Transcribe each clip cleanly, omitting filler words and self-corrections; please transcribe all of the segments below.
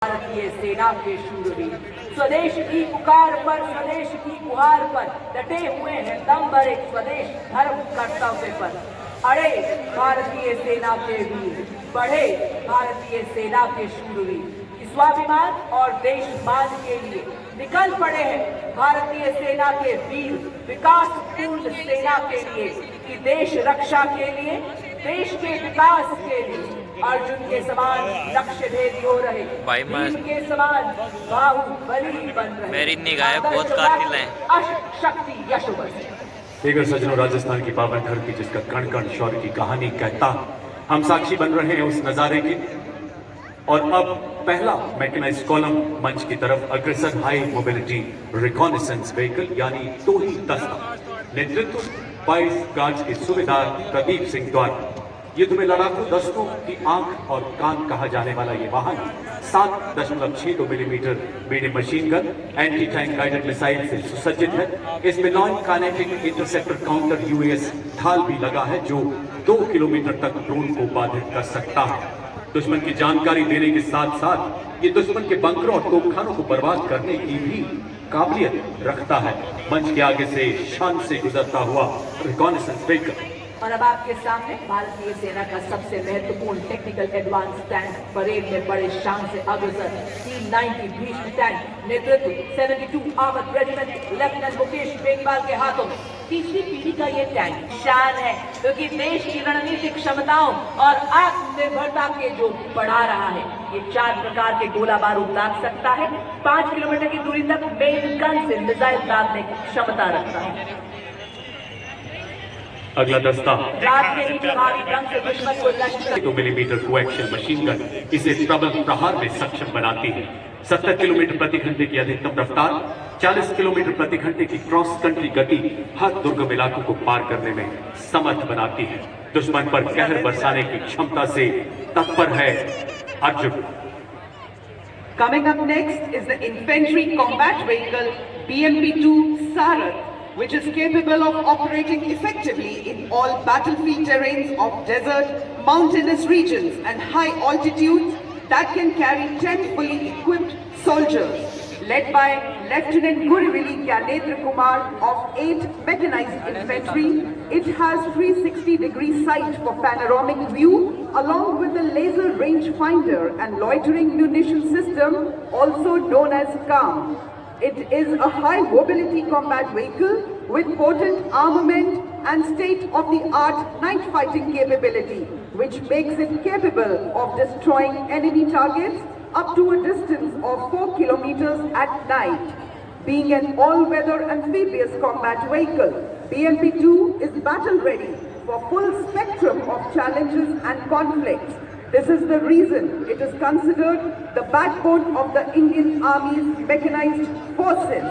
भारतीय सेना के शूरवीर स्वदेश की पुकार पर, स्वदेश की गुहार पर डटे हुए हैं, दम भरे स्वदेश धर्म कर्तव्य पर। अड़े भारतीय सेना के वीर, बढ़े भारतीय सेना के शूरवीर, स्वाभिमान और देशमान के लिए निकल पड़े हैं भारतीय सेना के वीर, विकास पूर्ण सेना के लिए कि देश रक्षा के लिए, देश के विकास के लिए अर्जुन के समान लक्ष्य भेदी हो रहे, भीम के समान बाहुबली बन रहे, मेरी निगाहें बहुत कातिल हैं। शक्ति यश बरसे। देगर सज्जनों, राजस्थान की पावन धरती जिसका कण कण शौर्य की कहानी कहता, हम साक्षी बन रहे हैं उस नजारे के। और अब पहला मैकेनाइज्ड कॉलम मंच की तरफ अग्रसर हाई मोबिलिटी रिकॉनेसेंस व्हीकल यानी टोही दस्ता, नेतृत्व 22 गार्ड के सूबेदार प्रदीप सिंह द्वारा। युद्ध में लड़ाकू दस्तों की आंख और कान कहा जाने वाला ये वाहन 7.62 millimetre medium machine gun, anti tank guided missile से सुसज्जित है। इसमें non kinetic interceptor counter US ढाल भी लगा है जो 2 किलोमीटर तक ड्रोन को बाधित कर सकता है। दुश्मन की जानकारी देने के साथ साथ ये दुश्मन के बंकरों और तोपखानों को बर्बाद करने की भी काबिलियत रखता है। मंच के आगे से शान से गुजरता हुआ रिकॉनेसेंस व्हीकल। और अब आपके सामने भारतीय सेना का सबसे महत्वपूर्ण टेक्निकल एडवांस टैंक, परेड में बड़े शान से अग्रसर 390 भीष्म टैंक, नेतृत्व 72 armoured regiment lieutenant Mukesh Beniwal के हाथों में। तीसरी पीढ़ी का ये टैंक शान है क्योंकि देश की रणनीतिक क्षमताओं और आत्मनिर्भरता के जो बढ़ा रहा है। ये 4 प्रकार के गोला बारूद दाग सकता है, 5 किलोमीटर की दूरी तक मेन गन से मिसाइल दागने की क्षमता रखता है। अगला दस्ता रात के ही प्रभावी ढंग से दुश्मन को नष्ट 2 मिलीमीटर कोएक्शियल मशीन गन इसे प्रबल प्रहार में सक्षम बनाती है। 70 किलोमीटर प्रति घंटे की अधिकतम रफ्तार, 40 किलोमीटर प्रति घंटे की क्रॉस कंट्री गति हर दुर्गम इलाकों को पार करने में समर्थ बनाती है। दुश्मन पर कहर बरसाने की क्षमता से तत्पर है Arjun. Coming up next is the infantry combat vehicle BMP-2 Sarat, which is capable of operating effectively in all battlefield terrains of desert, mountainous regions and high altitudes that can carry 10 fully equipped soldiers. Led by Lieutenant Gurivili Gyanetra Kumar of 8th Mechanized Infantry, it has 360-degree sight for panoramic view along with the laser rangefinder and loitering munition system, also known as CAM. It is a high mobility combat vehicle with potent armament and state-of-the-art night fighting capability, which makes it capable of destroying enemy targets up to a distance of 4 kilometers at night. Being an all-weather amphibious combat vehicle, BMP-2 is battle-ready for full spectrum of challenges and conflicts. This is the reason it is considered the backbone of the Indian Army's mechanized forces.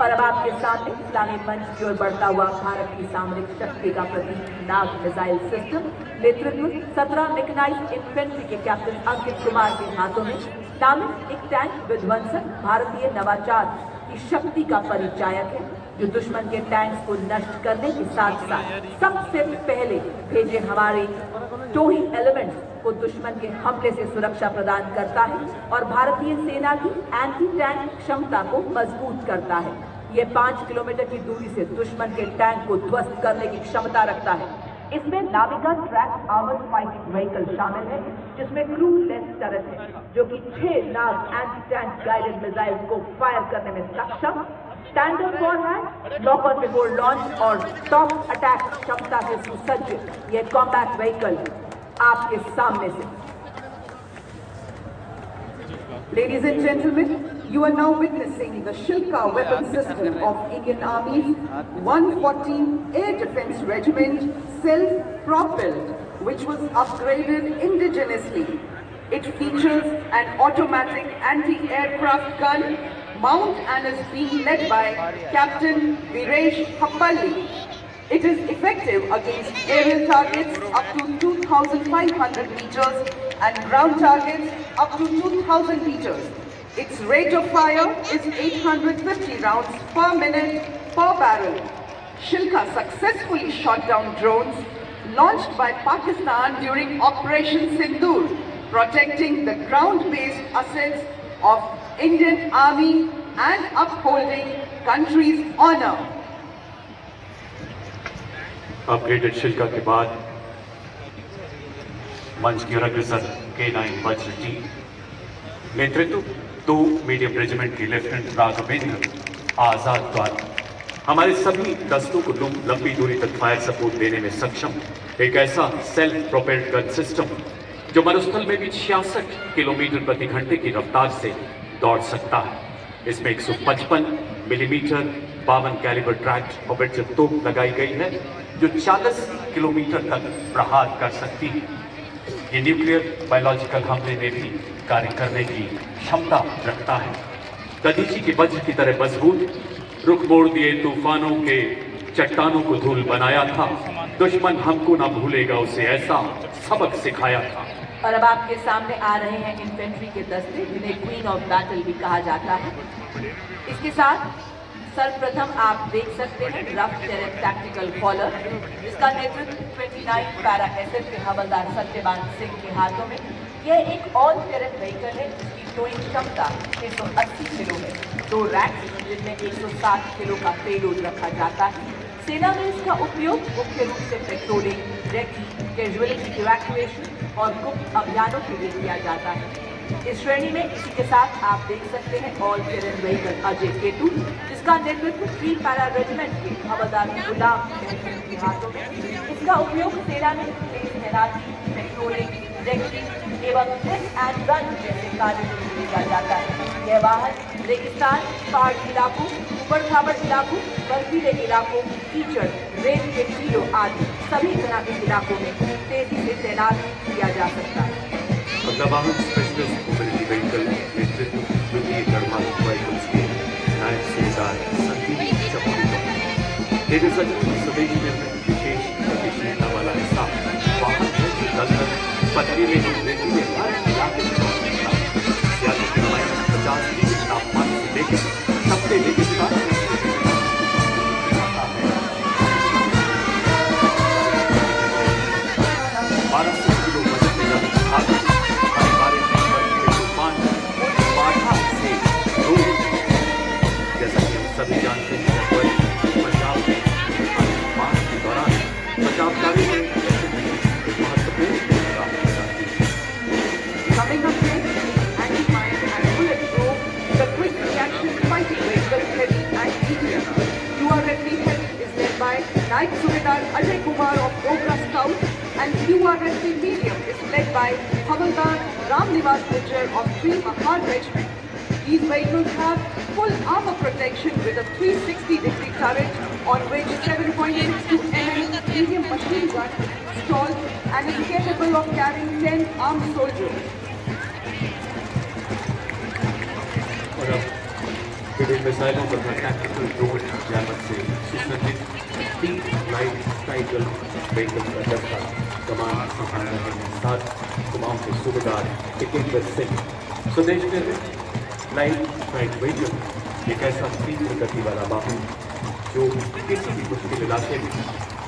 और अब आपके सामने इस्लामी मंच की ओर बढ़ता हुआ भारत की सामरिक शक्ति का प्रतीक नाग मिसाइल सिस्टम, नेतृत्व 17 मैकेनाइज्ड इन्फेंट्री के कैप्टन अंकित कुमार के हाथों में। नामित एक टैंक विध्वंसक भारतीय नवाचार की शक्ति का परिचायक है जो दुश्मन के टैंक्स को नष्ट करने के साथ साथ सबसे पहले भेजे हमारे टोही एलिमेंट्स को दुश्मन के हमले से सुरक्षा प्रदान करता है और भारतीय सेना की एंटी टैंक क्षमता को मजबूत करता है। यह 5 किलोमीटर की दूरी से दुश्मन के टैंक को ध्वस्त करने की क्षमता रखता है। इसमें Navika track armoured fighting vehicle शामिल है जिसमें क्रू लेस टररेट है जो कि 6 नाग एंटी टैंक गाइडेड मिसाइल्स को फायर करने में सक्षम, स्टैंडर्ड फॉरहैंड, लॉकर बिफोर लॉन्च और टॉप अटैक क्षमता से सुसज्जित यह कॉम्बैट व्हीकल आपके सामने से। Ladies and gentlemen, you are now witnessing the Shilka weapon system of Indian Army's 114 Air Defense Regiment, self-propelled, which was upgraded indigenously. It features an automatic anti-aircraft gun mount and is being led by Captain Viresh Happalli. It is effective against aerial targets up to 2,500 meters and ground targets up to 2,000 meters. Its rate of fire is 850 rounds per minute per barrel. Shilka successfully shot down drones launched by Pakistan during Operation Sindoor, protecting the ground-based assets of Indian Army and upholding country's honor. Upgraded शिल्का के बाद मंच की अग्रसर K9 वज्र T नेतृत्व 2 medium regiment की lieutenant Raghavendra आजाद द्वारा हमारे सभी दस्तों को लंबी दूरी तक फायर सपोर्ट देने में सक्षम एक ऐसा सेल्फ प्रोपेल्ड गन सिस्टम जो मरुस्थल में भी 66 किलोमीटर प्रति घंटे की रफ्तार से दौड़ सकता है। इसमें 155 मिलीमीटर 52 कैलिबर ट्रैक्ट ऑपरेटिव तोप लगाई गई है जो 40 किलोमीटर तक प्रहार कर सकती है। ये न्यूक्लियर बायोलॉजिकल हमले में भी कार्य करने की क्षमता रखता है। दधीची की वज्र की तरह मजबूत, रुख मोड़ दिए तूफानों के चट्टानों को धूल बनाया था। दुश्मन हमको ना भूलेगा, उसे ऐसा सबक सिखाया था। और अब आपके सामने आ रहे हैं इन्फेंट्री के दस्ते जिन्हें क्वीन ऑफ बैटल भी कहा जाता है। इसके साथ सर्वप्रथम आप देख सकते हैं रफ टेरेन टैक्टिकल फॉलर जिसका नेतृत्व 29 पैरा एसएफ के हवलदार सत्यवान सिंह के हाथों में। यह एक ऑल टेरेन व्हीकल है जिसकी टोइंग क्षमता 180 किलो है। 2 रैक्स जिनमें 160 किलो का पेलोड रखा जाता है। सेना में इसका उपयोग मुख्य रूप से पेट्रोलिंग, रेस्क्यू, कैजुअलिटी इवैक्यूएशन और गुप्त अभियानों के लिए किया जाता है। इस श्रेणी में इसी के साथ आप देख सकते हैं all terrain vehicle Ajay Ketu जिसका नेतृत्व 3 पैरा रेजिमेंट के हवलदार गुलाम महमूद के हाथों में। इसका उपयोग सेना में तेज तैनाती, पेट्रोलिंग, रेस्क्यू एवं हिट एंड रन जैसे कार्यों के लिए किया जाता है। यह वाहन रेगिस्तान, पहाड़ी इलाकों, ऊबड़ खाबड़ इलाकों, बर्फीले इलाकों, कीचड़, रेत के टीलों आदि सभी तरह के इलाकों में तेजी से तैनात किया जा सकता है। अगला वाहन स्पेशलिस्ट मोबिलिटी व्हीकल नेतृत्व द्वितीय गढ़वाल व्हीकल्स के नायब सूबेदार संदीप चौधरी। ये स्वदेश में विशेष गतिशीलता वाला ऐसा वाहन है जो दलदल पथरीले रेतीले इलाके में दौड़ सकता है। सियासी के नुमाइंदा 50 डिग्री तापमान से लेकर 90 डिग्री सभी जानते हैं पंजाब में बाढ़ के दौरान बचाव कार्य में महत्वपूर्ण भूमिका अदा जाती है। Coming up next, anti-mine and bulletproof, the quick reaction fighting vehicle heavy and medium. URSP heavy is led by Naik Subedar Ajay Kumar of Cobra Scout and URSP medium is led by Havaldar Ram Nivas Gujjar of 3 Mahar Regiment. These vehicles have full armor protection with a 360-degree turret on which 7.62 mm medium machine gun installed and is capable of carrying 10 armed soldiers. और अब विभिन्न मिसाइलों तथा tactical drone jammer से सुसज्जित 3 light स्ट्राइकल vehicle का दस्ता कमान संभाल रहे हैं। 7 कुमाऊं के सूबेदार टिकेंद्र सिंह। स्वदेश में लाइट स्ट्राइक व्हीकल एक ऐसा तीव्र गति वाला वाहन जो किसी भी मुश्किल इलाके में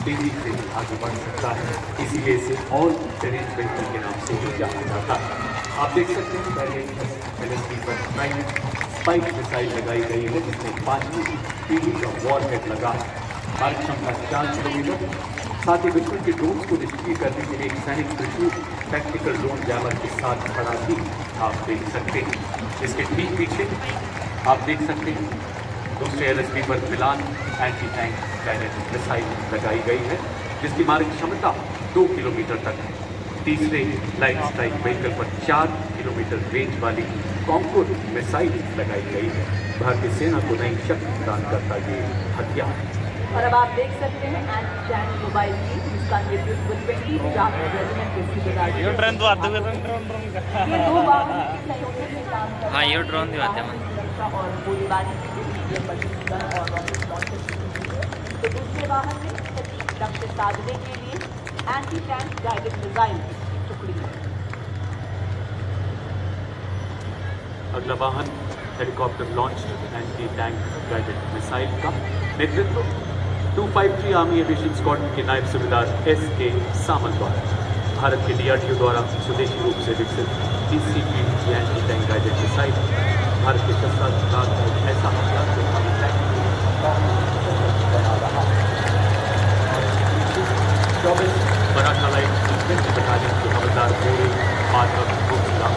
तेजी से आगे बढ़ सकता है, इसीलिए इसे ऑल टेरेन व्हीकल के नाम से भी जाना जाता है। आप देख सकते हैं पहले LSD पर 9 स्पाइक मिसाइल लगाई गई है जिसमें 5वीं पीढ़ी का वॉरहेड लगा है। मार्ग क्षमता 4 किलोमीटर। साथ ही दुश्मन के ड्रोन को निष्क्रिय करने के लिए एक सैनिक त्रिशूल टैक्टिकल ड्रोन जैमर के साथ खड़ा भी आप देख सकते हैं। इसके ठीक पीछे आप देख सकते हैं दूसरे LSD पर मिलान एंटी टैंक गाइडेड मिसाइल लगाई गई है जिसकी मारक क्षमता 2 किलोमीटर तक है। तीसरे लाइट स्ट्राइक व्हीकल पर 4 किलोमीटर रेंज वाली कॉन्कोर मिसाइल लगाई गई है। भारतीय सेना को नई शक्ति प्रदान करता ये हथियार। और अब आप देख सकते हैं एंटी टैंक मोबाइल टीम जिसका नेतृत्व 20 पंजाब रेजिमेंट के सूबेदार ये ड्रोन तो आते हुए ये 2 वाहन सहयोगी से काम कर रहे हैं। हाँ, ये ड्रोन भी आते हैं। सुरक्षा और गोलीबारी के लिए मशीन गन और रॉकेट लॉन्चर की हुई है। तो दूसरे वाहन में सटीक लक्ष्य साधने के लिए एंटी टैंक गाइडेड मिसाइल की टुकड़ी है। अगला वाहन helicopter launch anti tank guided missile का नेतृत्व 253 आर्मी एविएशन स्क्वाड्रन के नायब सूबेदार एस.के. सामंत द्वारा भारत के DRDO द्वारा स्वदेशी रूप से विकसित 30 पीढ़ी anti tank guided missile Bharat के शस्त्रास्त्र विभाग का एक ऐसा हथियार जो हमारी tank 24 Maratha light infantry battalion के हवलदार गोरे माधव गोखला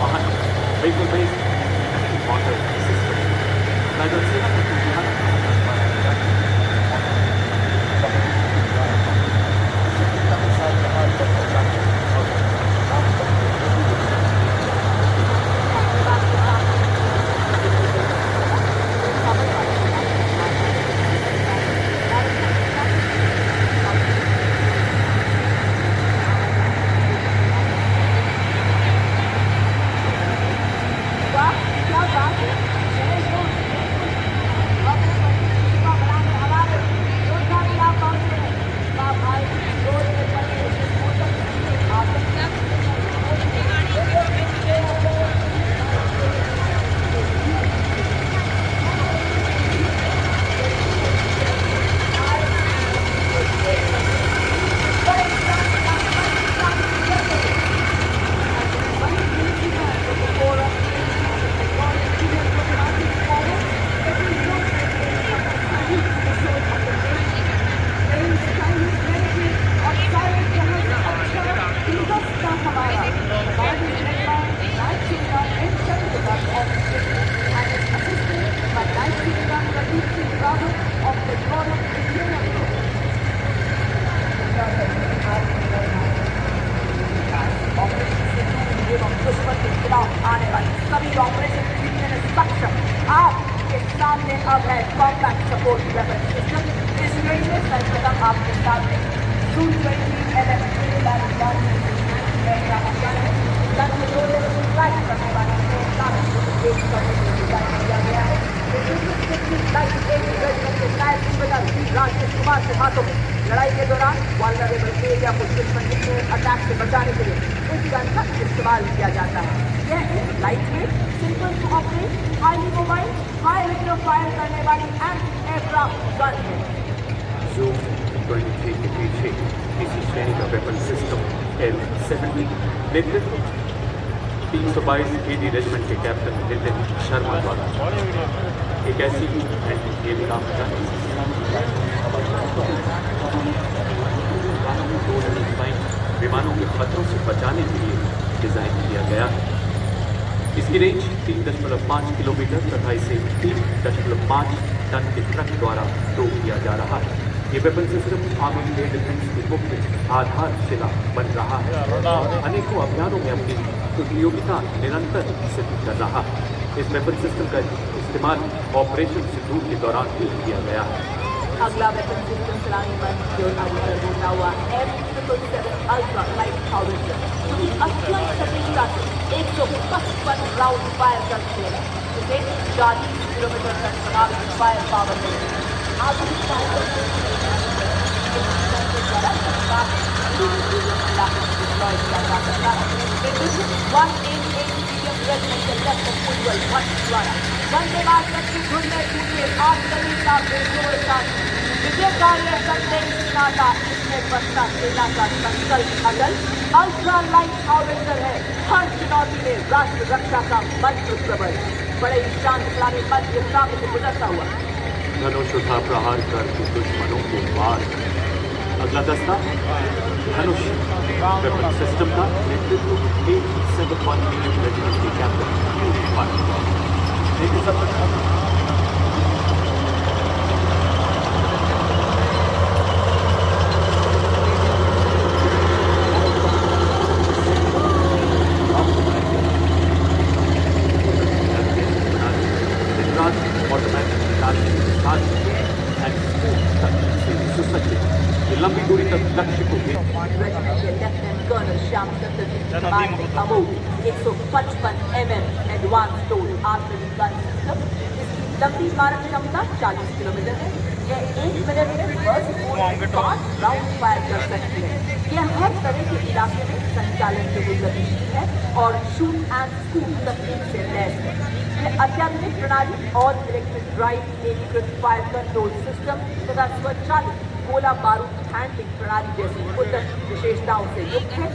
वाहन vehicle based model system Rajasthan सेना के बिहार आने वाले सभी ऑपरेशन सक्षम आपके सामने अब है कॉम्पैक्ट सपोर्ट वेपन सिस्टम। इस रेंज में सर्वप्रथम आपके सामने Su-20 राजेश कुमार के हाथों में लड़ाई के दौरान वाल्नरेबल एरिया को दुश्मन के अटैक से बचाने के लिए इस गन का इस्तेमाल किया जाता है। यह एक light weight, simple to operate, highly mobile, high rate of fire करने वाली एंटी एयरक्राफ्ट गन है। Su-23 के पीछे इसी श्रेणी का वेपन सिस्टम L-70 नेतृत्व 322 AD रेजिमेंट के कैप्टन नितिन शर्मा द्वारा एक ऐसी एंटी एयरक्राफ्ट विमानों के खतरों से बचाने के लिए डिजाइन किया गया है। इसकी रेंज 3.5 किलोमीटर तथा इसे 3.5 टन के ट्रक द्वारा टो किया जा रहा है। ये weapon system army air defence की मुख्य आधारशिला बन रहा है और अनेकों अभियानों में अपनी उपयोगिता निरंतर सिद्ध कर रहा है। इस वेपन सिस्टम का इस्तेमाल ऑपरेशन सिंदूर के दौरान भी किया गया है। अगला वेपन सिस्टम चलाने पर जो आगे होता हुआ M777 अल्ट्रा लाइट हाउवित्जर जो कि अत्यंत सटीकता से 155 राउंड फायर करते हैं, जिसे 40 किलोमीटर तक प्रभावी फायर पावर मिलती है। आधुनिक वंदे मातरम की धुन में कूदिए आप सभी का बेजोड़ साथ विजय कार्य संदेश सुनाता इसमें बसता सेना का संकल्प अगल अल्ट्रा लाइट हाउवित्जर है हर चुनौती में राष्ट्र रक्षा का मंत्र प्रबल बड़े शांत खिलाड़ी मंच के सामने से गुजरता हुआ धनुष उठा प्रहार कर दुश्मनों को मार। अगला दस्ता धनुष वेपन सिस्टम का नेतृत्व 871 रेजिमेंट के कैप्टन लंबी दूरी तक लक्ष्य को लेफ्टिनेंट कर्नल श्याम चंद्र 155 mm advance toll artillery gun system. इसकी लंबी मारक क्षमता 40 किलोमीटर है। यह 1 मिनट में बर्स्ट मोड 5 राउंड फायर कर सकती है। यह हर तरह के इलाके में संचालन के लिए गतिशील है और शूट एंड स्कूप तकनीक से लैस है। यह अत्याधुनिक प्रणाली और इलेक्ट्रिक ड्राइव, एकीकृत फायर कंट्रोल सिस्टम तथा स्वचालित गोला बारूद हैंडलिंग प्रणाली जैसी उन्नत विशेषताओं से युक्त है।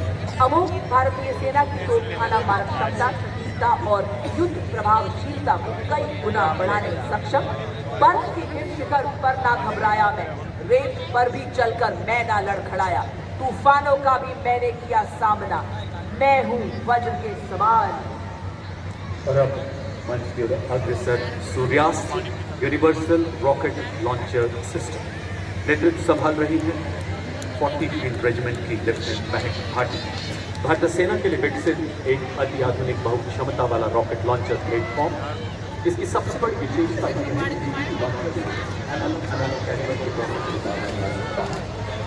अमोघ भारतीय सेना की तोपखाना मारक क्षमता, सटीकता और युद्ध प्रभावशीलता को कई गुना बढ़ाने में सक्षम। बर्फ के हिम शिखर पर ना घबराया मैं, रेत पर भी चलकर मैं ना लड़खड़ाया, तूफानों का भी मैंने किया सामना, मैं हूँ वज्र के समान। और अब मंच की ओर अग्रसर सूर्यास्त यूनिवर्सल रॉकेट लॉन्चर सिस्टम नेतृत्व संभाल रही है 43 रेजिमेंट की लेफ्टिनेंट महक भाटी। भारतीय सेना के लिए विकसित एक अति आधुनिक बहुक्षमता वाला रॉकेट लॉन्चर प्लेटफॉर्म। इसकी सबसे बड़ी विशेषता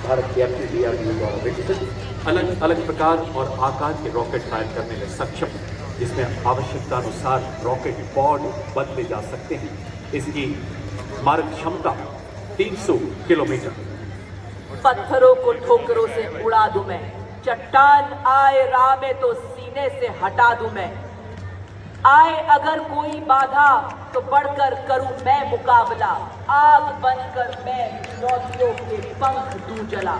भारत के अपने DRDO द्वारा विकसित अलग अलग प्रकार और आकार के रॉकेट फायर करने में सक्षम, जिसमें आवश्यकता अनुसार रॉकेट पॉड बदले जा सकते हैं। इसकी मारक क्षमता 300 किलोमीटर। पत्थरों को ठोकरों से उड़ा दूं मैं, चट्टान आए राह में तो सीने से हटा दूं मैं, आए अगर कोई बाधा तो बढ़कर करूं मैं मुकाबला, आग बनकर मैं चुनौतियों के पंख दूं जला।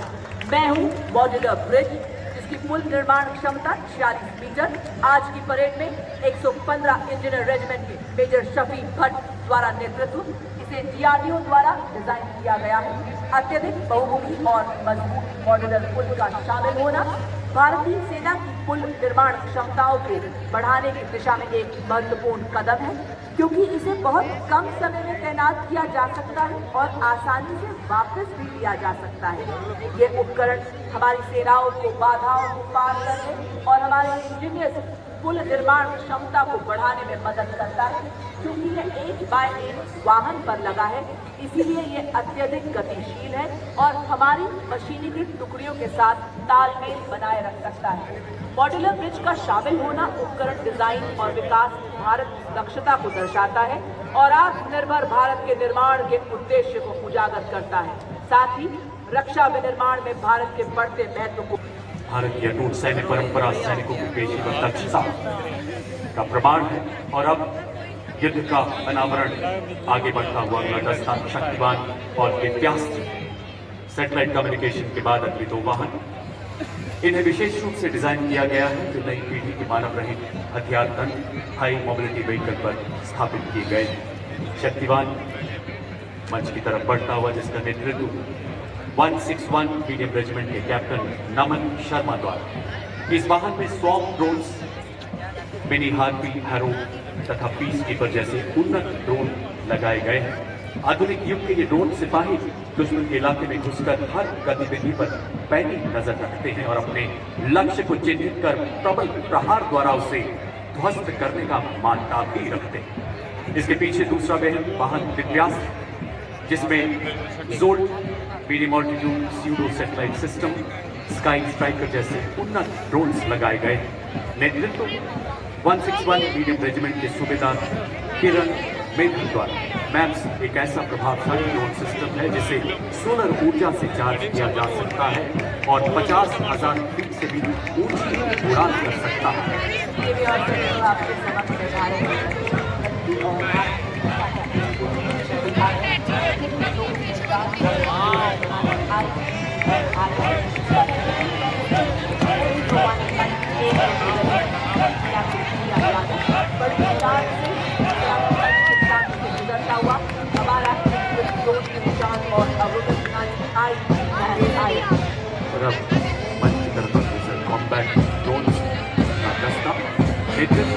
मैं हूं मॉड्यूलर ब्रिज, जिसकी कुल निर्माण क्षमता 46 मीटर। आज की परेड में 115 इंजीनियर रेजिमेंट के मेजर शफी भट्ट द्वारा नेतृत्व इसे DRDO द्वारा डिजाइन किया गया है। अत्यधिक बहुमुखी और मजबूत मॉड्यूलर पुल का शामिल होना भारतीय सेना की कुल निर्माण क्षमताओं को बढ़ाने की दिशा में एक महत्वपूर्ण कदम है, क्योंकि इसे बहुत कम समय में तैनात किया जा सकता है और आसानी से वापस भी लिया जा सकता है। ये उपकरण हमारी सेनाओं को बाधाओं को पार करने और हमारे इंजीनियर्स पुल निर्माण क्षमता को बढ़ाने में मदद करता है। क्योंकि यह 1x1 वाहन पर लगा है, इसीलिए यह अत्यधिक गतिशील है और हमारी मशीनीकृत टुकड़ियों के साथ तालमेल बनाए रख सकता है। मॉड्यूलर ब्रिज का शामिल होना उपकरण डिजाइन और विकास में भारत की दक्षता को दर्शाता है और आत्मनिर्भर भारत के निर्माण के उद्देश्य को उजागर करता है। साथ ही रक्षा विनिर्माण में भारत के बढ़ते महत्व को भारत की अटूट सैन्य परंपरा सैनिकों की पेशेवर दक्षता का प्रमाण है। और अब युद्ध का अनावरण आगे बढ़ता हुआ अगला दस्ता शक्तिवान और दिव्यास्त्र सैटेलाइट कम्युनिकेशन के बाद अगले 2 वाहन। इन्हें विशेष रूप से डिजाइन किया गया है जो नई पीढ़ी के मानव रहित हथियार तंत्र हाई मोबिलिटी व्हीकल पर स्थापित किए गए हैं। शक्तिवान मंच की तरफ बढ़ता हुआ, जिसका नेतृत्व 161 मीडियम रेजिमेंट के कैप्टन नमन शर्मा द्वारा। इस वाहन में swarm drones, mini harpy, harrow तथा पीस कीपर जैसे उन्नत ड्रोन लगाए गए हैं। आधुनिक युग के ये ड्रोन सिपाही दुश्मन के इलाके में घुसकर हर गतिविधि पर पैनी नजर रखते हैं और अपने लक्ष्य को चिन्हित कर प्रबल प्रहार द्वारा उसे ध्वस्त करने का मानता भी रखते हैं। इसके पीछे दूसरा वाहन दिव्यास्त्र, जिसमें jolt, medium altitude pseudo satellite system, sky striker जैसे उन्नत ड्रोन्स लगाए गए। नेतृत्व 161 मीडियम रेजिमेंट के सूबेदार किरण मेघन द्वारा। मैप्स एक ऐसा प्रभावशाली ड्रोन सिस्टम है जिसे सोलर ऊर्जा से चार्ज किया जा सकता है और 50,000 फीट से भी ऊंची उड़ान कर सकता है। ये भी और जो आपके समक्ष निर्धारित हुआ हमारा और मंच की तरफ कॉम्बैट ड्रोन्स का दस्ता नेतृत्व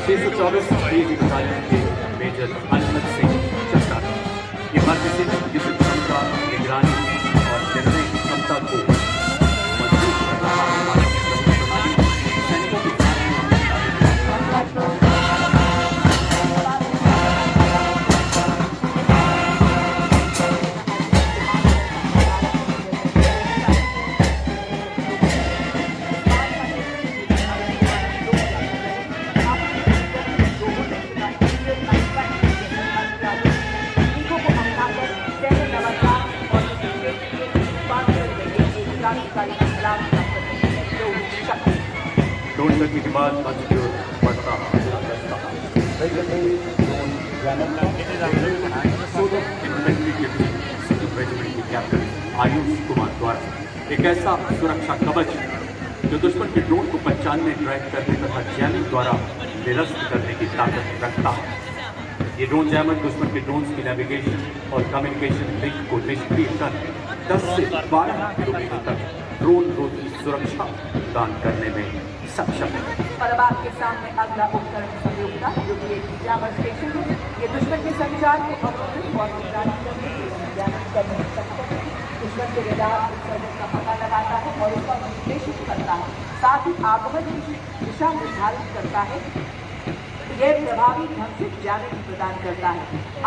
624 बटालियन के मेजर अनमत सिंह चट्टा। ये भारतीय सेना की युद्ध क्षमता, निगरानी और निर्णय की क्षमता को मजबूत कर रहा है। हमारी प्रणाली सैनिकों की स्वीकृति के बाद मंच की ओर बढ़ता इन्फेंट्री के रेजिमेंट के कैप्टन आयुष कुमार द्वारा एक ऐसा सुरक्षा कवच जो दुश्मन के ड्रोन को पहचानने, ट्रैक करने तथा जैमिंग द्वारा निरस्त करने की ताकत रखता है। ये ड्रोन जैमर दुश्मन के ड्रोन्स की नेविगेशन और कम्युनिकेशन लिंक को निष्क्रिय कर 10 से 12 किलोमीटर तक ड्रोन रोधी सुरक्षा प्रदान करने में सक्षम है। और अब आपके सामने अगला उपकरण संयुक्ता जो कि एक जैमर स्टेशन है। ये दुश्मन के संचार को अवरोधित और निगरानी करने एवं जैमिंग करने में सक्षम है। दुश्मन के रेडार उत्सर्जन का पता लगाता है और उसका विश्लेषण करता है, साथ ही आगमन की दिशा निर्धारित करता है। यह प्रभावी ढंग से जैमिंग प्रदान करता है।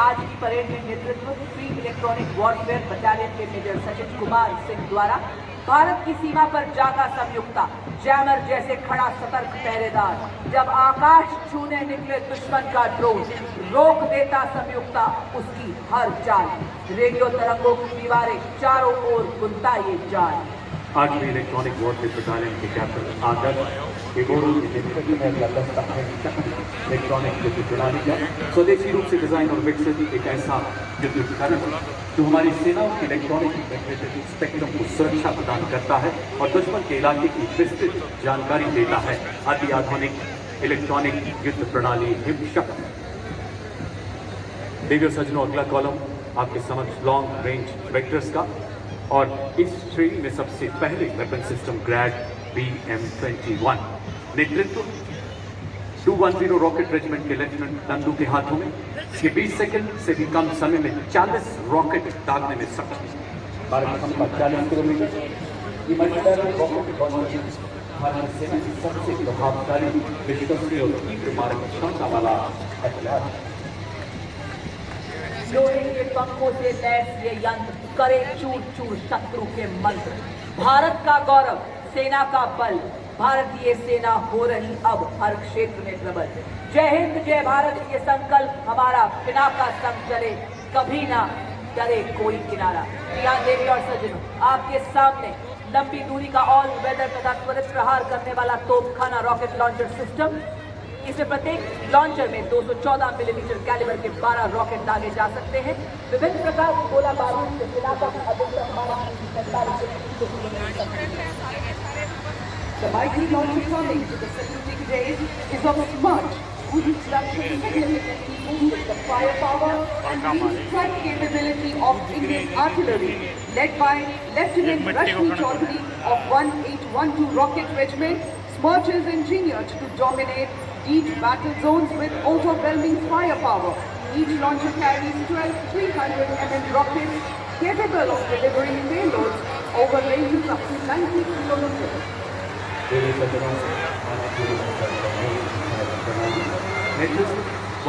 आज की परेड में नेतृत्व फ्री इलेक्ट्रॉनिक वॉरफेयर बटालियन के मेजर सचिन कुमार सिंह द्वारा भारत की सीमा पर जागा संयुक्ता जैमर जैसे खड़ा सतर्क पहरेदार जब आकाश छूने निकले दुश्मन का ड्रोन रोक देता संयुक्ता उसकी हर चाल। रेडियो तरंगों की दीवारें चारों ओर बुनता ये जाल। आज भी इलेक्ट्रॉनिक वॉरफेयर बटालियन के कैप्टन आदर्श इलेक्ट्रॉनिक युद्ध प्रणाली का स्वदेशी रूप से डिजाइन और विकसित एक ऐसा युद्ध उपकरण जो हमारी सेनाओं की इलेक्ट्रॉनिक स्पेक्ट्रम को सुरक्षा प्रदान करता है और दुश्मन के इलाके की विस्तृत जानकारी देता है। अति आधुनिक इलेक्ट्रॉनिक युद्ध प्रणाली हिमशक्ति। देवियों सज्जनों, अगला कॉलम आपके समक्ष लॉन्ग रेंज वेक्टर्स का और इस श्रेणी में सबसे पहले वेपन सिस्टम ग्रैड BM-21 नेतृत्व 210 रॉकेट रेजिमेंट के लेफ्टिनेंट नंदू के हाथों में ये 20 सेकंड से भी कम समय में 40 रॉकेट दागने में सक्षम है। भारत का 40 किलोमीटर ये मल्टीटायर रॉकेट लॉन्चर भारत सेना की सबसे प्रभावशाली, विश्वसनीय और तीव्र मारक क्षमता वाला हथियार है। लोहे के पंखों से लैस ये यंत्र करे चूर चूर शत्रु के मंत्र। भारत का गौरव, सेना का बल, भारतीय सेना हो रही अब हर क्षेत्र में प्रबल। जय हिंद जय भारत ये संकल्प हमारा पिनाका संग चले, कभी ना डरे कोई किनारा। यहाँ देवी और सज्जनों, आपके सामने लंबी दूरी का ऑल वेदर तथा त्वरित प्रहार करने वाला तोपखाना रॉकेट लॉन्चर सिस्टम। इसमें प्रत्येक लॉन्चर में 214 मिलीमीटर कैलिबर के 12 रॉकेट दागे जा सकते हैं। विभिन्न प्रकार के गोला बारूद से पिनाका की अधिकतम मारा 45 से 30 kilometre. The mighty launcher coming to the Security Days is of Smudge, whose instruction significantly boosted the firepower and the strike capability of Indian artillery, led by Lieutenant Rashmi Chaudhary of 1812 Rocket Regiment. Smudge is engineered to dominate deep battle zones with overwhelming firepower. Each launcher carries 12 300 mm rockets capable of delivering payloads over ranges up to 90 kilometers. नेतृत्व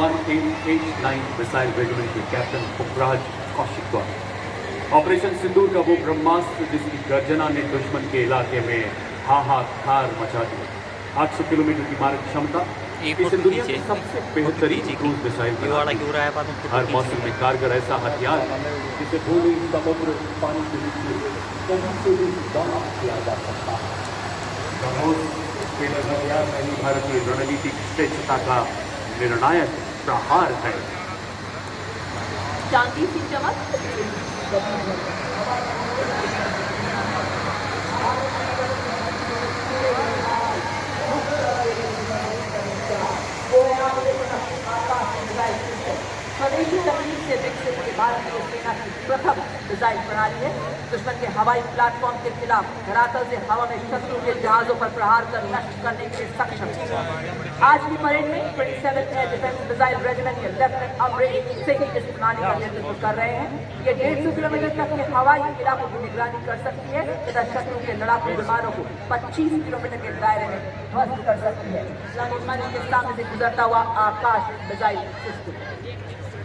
1889 missile regiment के captain पुखराज कौशिक द्वारा operation सिंदूर का वो ब्रह्मास्त्र जिसकी गर्जना ने दुश्मन के इलाके में हाहाकार मचा दिया। 800 किलोमीटर की मारक क्षमता, इसे दुनिया की सबसे बेहतरीन क्रूज मिसाइल हर मौसम में कारगर ऐसा हथियार जिसे भूमि, समुद्र, पानी के नीचे कहीं से भी दावा किया जा सकता है। भारतीय रणनीतिक श्रेष्ठता का निर्णायक प्रहार है। चांदी सी चमक स्वदेशी तकनीक से विकसित ये भारतीय सेना की प्रथम मिसाइल प्रणाली है। दुश्मन के हवाई प्लेटफॉर्म के खिलाफ धरातल से हवा में शत्रु के जहाजों पर प्रहार कर नष्ट करने के लिए सक्षम है। आज की परेड में 27th air defence missile regiment के लेफ्टिनेंट अमरेश सिंह इस प्रणाली का नेतृत्व कर रहे हैं। ये 150 किलोमीटर तक के हवाई इलाकों की निगरानी कर सकती है तथा शत्रु के लड़ाकू विमानों को 25 किलोमीटर के दायरे में ध्वस्त कर सकती है। मंच के सामने से गुजरता हुआ Akash missile system,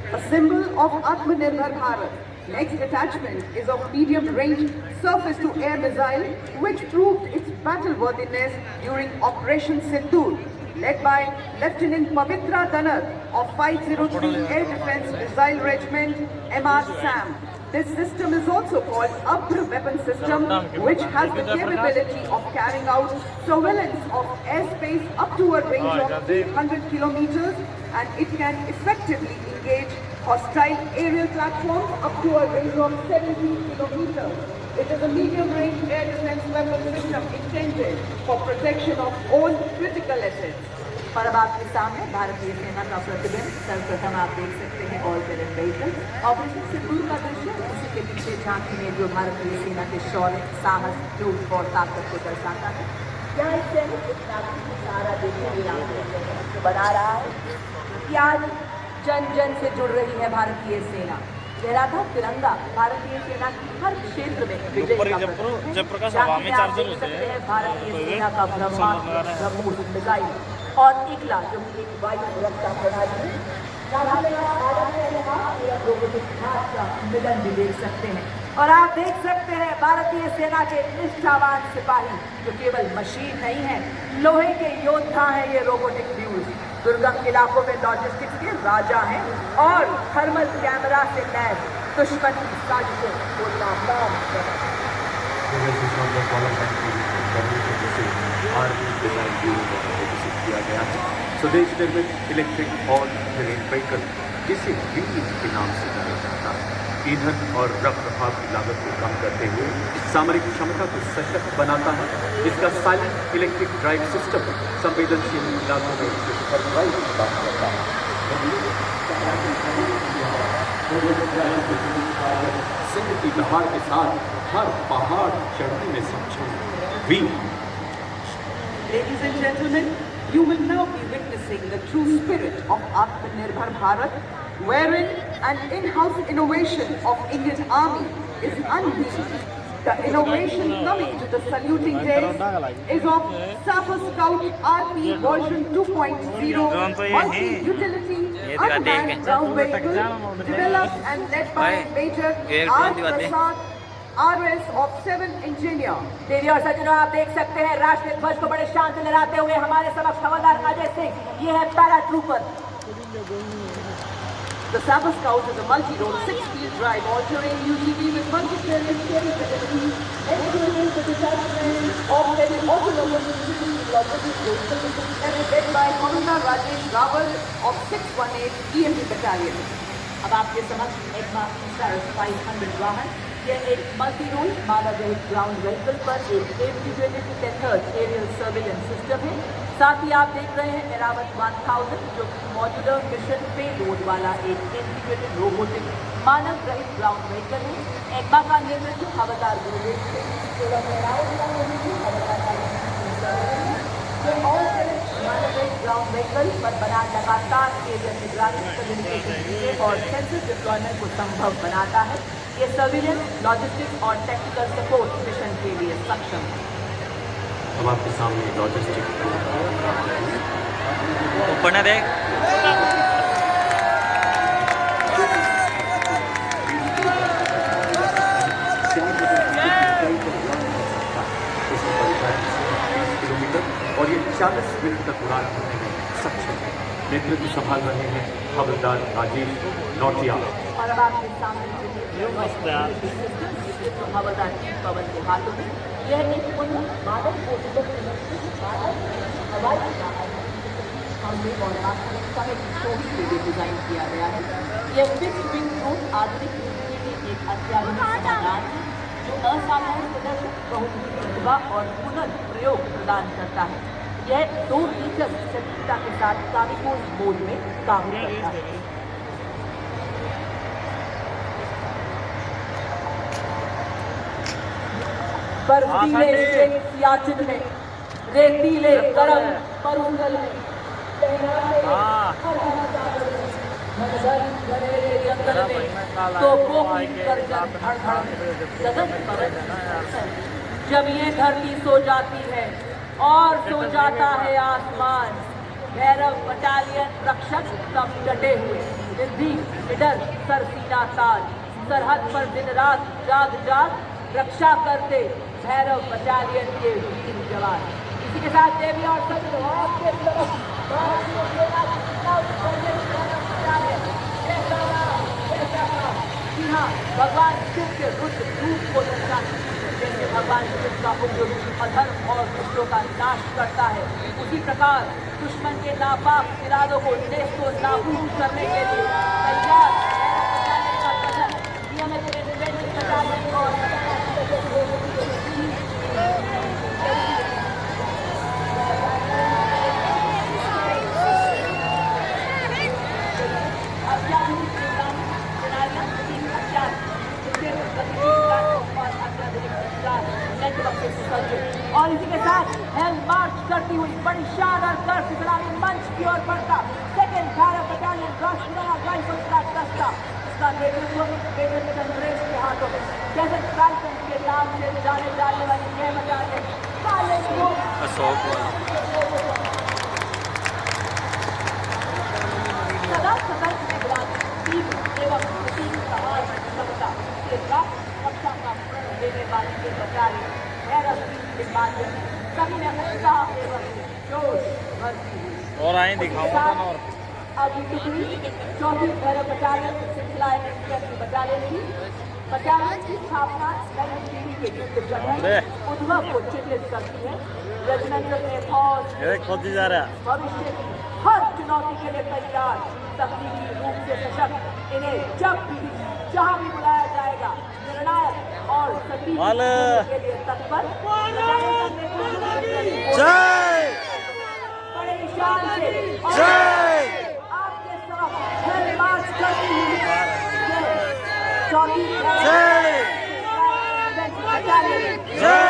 A symbol of Atmanirbhar Bharat. Next attachment is of medium-range surface-to-air missile, which proved its battle-worthiness during Operation Sindoor, led by Lieutenant Pavitra Dhanar of 503 Air Defence Missile Regiment, MR SAM. This system is also called Abra weapon system, which has the capability of carrying out surveillance of airspace up to a range of 300 kilometers, and it can effectively engage hostile aerial platforms up to a range of 70 kilometers. It is a medium-range air defense weapon system intended for protection of all critical assets. और अब आपके सामने भारतीय सेना का प्रतिबिंब सर्वप्रथम आप देख सकते हैं ऑल टेरर व्हीकल ऑपरेशन सिंदूर का दृश्य। उसी के पीछे झांकी में जो भारतीय सेना के शौर्य, साहस, जोश और ताकत को दर्शाता है। क्या इस सैनिक इस नागरिक को सहारा देने के नाम जो बना रहा है कि आज जन जन से जुड़ रही है भारतीय सेना। लहराता तिरंगा भारतीय सेना की हर क्षेत्र में विजय का प्रतीक है। जयप्रकाश झांकी हवा में में आप चार्जर देख होते सकते हैं हैं भारतीय तो सेना का ब्रह्मास्त्र, ब्रह्मोस मिसाइल और इगला जो कि एक वायु रक्षा प्रणाली है। मिलन भी देख सकते हैं और आप देख सकते हैं भारतीय सेना के निष्ठावान सिपाही जो केवल मशीन नहीं है, लोहे के योद्धा हैं। ये रोबोटिक व्यूज दुर्गम इलाकों में लॉजिस्टिक्स के राजा हैं और थर्मल कैमरा से लैस दुश्मन की साजिशों को नाकाम कर किया गया है। स्वदेश निर्मित इलेक्ट्रिक ऑल टेरेन व्हीकल जिसे व्हील के नाम से जाना जाता है, ईंधन और रखरखाव की लागत को कम करते हुए सामरिक क्षमता को सशक्त बनाता है। इसका साइलेंट इलेक्ट्रिक ड्राइव सिस्टम संवेदनशील इलाकों में सरप्राइज काम करता है। सिंह की दहाड़ के साथ हर पहाड़ चढ़ने में सक्षम wheel. Ladies and gentlemen, you will now be witnessing the true spirit of Atmanirbhar Bharat, wherein an in-house innovation of Indian Army is unveiled. The innovation coming to the saluting days is of Sapper Scout RP version 2.0, multi-utility unmanned ground vehicle, developed and led by Major R. Prasad, RS of 7 engineer. देवी और सज्जनों, आप देख सकते हैं राष्ट्रीय ध्वज को बड़े शान से लहराते हुए हमारे समक्ष हवलदार अजय सिंह। ये है para trooper. The Sapper Scout is a multi-role 6-wheel drive all-terrain UTV with multi-carrier steering capability, enabling the detachment of heavy autonomous logistics and is led by Commandant Rajesh Rawal of 618 EMP Battalion. अब आपके समक्ष एक 500 वाहन, यह एक multi role मानव रहित ground vehicle पर एक integrated tethered aerial surveillance system है। साथ ही आप देख रहे हैं एरावत 1000 जो कि मॉड्यूलर मिशन पेलोड वाला एक इंटीग्रेटेड रोबोटिक मानव रहित ग्राउंड व्हीकल है। एक्मा का निर्मित हवलदार गुरुदेव सिंह मानव रहित ग्राउंड व्हीकल पर बना लगातार एरियल निगरानी, कम्युनिकेशन और सेंसर डिप्लॉयमेंट को संभव बनाता है। ये सर्विलेंस, लॉजिस्टिक्स और टेक्निकल सपोर्ट मिशन के लिए सक्षम है। अब आपके सामने लॉजिस्टिक्स ऊपर ना देख। किलोमीटर और ये 40 मिनट तक उड़ान भरने में सक्षम है। नेतृत्व संभाल रहे हैं हवलदार राजेश नौटिया। और अब आपके सामने हवलदार पवन के हाथों में यह एक उन्नत मानव हवाई हमले और समय की चोरी के लिए डिजाइन किया गया है। यह फिक्स विंग ड्रोन आधुनिक युग के लिए एक अत्याधुनिक समाधान है जो असाधारण प्रदर्शन, बहुमुखी प्रतिभा और पुनर्प्रयोग प्रदान करता है। यह 2 फीचर सटीकता के साथ कामिकोज मोड में काम करता है। बर्फीले सियाचिन में, रेतीले गरम मरुस्थल में, जंगल में तोपों की गर्जन धड़धड़ गगन पवन। जब ये धरती सो जाती है और सो जाता है आसमान, भैरव बटालियन रक्षक तब डटे हुए, रिद्धि निडर सरसीना ताज, सरहद पर दिन रात जाग जाग रक्षा करते भैरव बटालियन के वीर जवान। इसी के साथ देवी और सज्जनों, आपके तरफ भारतीय सेना कितना उत्सर्जन करना है। जी हाँ, भगवान शस्त्रों का नाश करता है, उसी प्रकार दुश्मन के नापाक इरादों को नेस्तो नाबूद करने के लिए तैयार का गठन नियमित इंफेंट्री बटालियन और और इसी के साथ हेल्थ मार्च करती हुई बड़ी शान और गर्व से सलामी मंच की ओर बढ़ता सेकेंड भारत बटालियन राष्ट्रीय राइफल्स का दस्ता, इसका नेतृत्व मेजर चंद्रेश के हाथों में। जैसे फैल्कन के नाम से जाने जाने वाली यह बटालियन काले सदा सतर्क निगरानी तीव्र एवं सटीक समाज क्षमता के राष्ट्र रक्षा का प्रण देने वाली ये बटालियन के माध्यम सभी में उत्साह एवं जोश भरती हुई। और आए दिखाऊंगा और अभी टुकड़ी चौथी भैरव बटालियन श्रृंखला इन्फेंट्री बटालियन की बटालियन की स्थापना नई दिल्ली के युद्ध गठन उद्भव को चिन्हित करती है। रेजिमेंटल में फौज खोदी जा रहा है भविष्य की हर चुनौती के लिए तैयार, तकनीकी रूप से सशक्त, इन्हें जब भी जहाँ भी बुलाया जाएगा निर्णायक और सटीक के लिए तत्पर। जय बड़े शान से जय आपके साथ हेल्थ मार्च करती हुई चौथी जय जय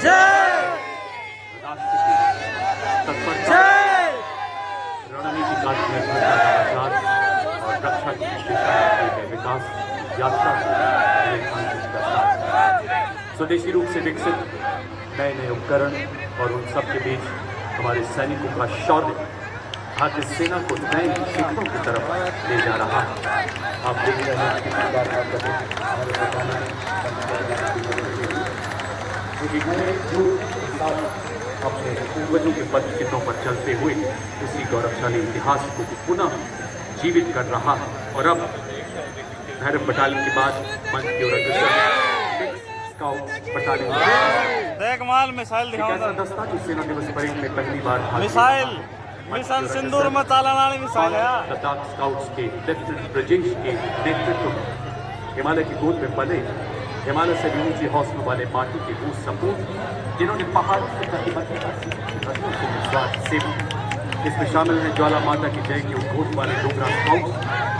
जय राष्ट्र की तत्परता, रणनीति का निर्भरता का आचार और रक्षा की दिशा में विकास यात्रा स्वदेशी रूप से विकसित नए नए उपकरण और उन सब के बीच हमारे सैनिकों का शौर्य भारतीय सेना को नए शिखरों की तरफ ले जा रहा है। आप देख रहे हैं कि सरकार का कदम अपने पूर्वजों के पद चिन्हों पर चलते हुए उसी गौरवशाली इतिहास को पुनः जीवित कर रहा है। और अब भैरव बटालियन के बाद मंच की ओर अग्रसर स्काउट बटालियन देख माल मिसाइल एक ऐसा दिखाऊंगा दस्ता जो सेना दिवस परेड में पहली बार भाग मिसाइल मिशन सिंदूर में चालन वाली मिसाइल है लद्दाख स्काउट्स के लेफ्टिनेंट ब्रजेश के नेतृत्व में हिमालय की गोद में पले हिमालय से भी ऊंची हौसलों वाले माटी के वो सपूत जिन्होंने पहाड़ से प्रतिबद्धता से निस्वार्थ सेवा। इसमें शामिल हैं ज्वाला माता की जय के उद्घोष वाले डोगरा स्काउट्स,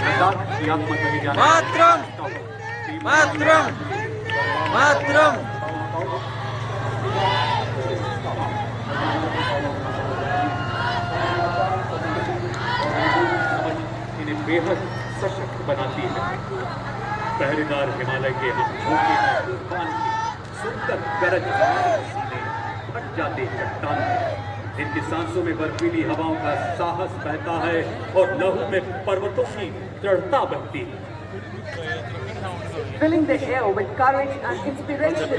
लद्दाख की आत्मा कही जाने मातरम मातरम मातरम इन्हें बेहद सशक्त बनाती है। पहरेदार हिमालय के हम भूखे हैं तूफान की सुनकर गरज सीने फट जाते चट्टान। इनकी सांसों में बर्फीली हवाओं का साहस बहता है और लहू में पर्वतों की दृढ़ता बहती है। Filling the air with courage and inspiration, the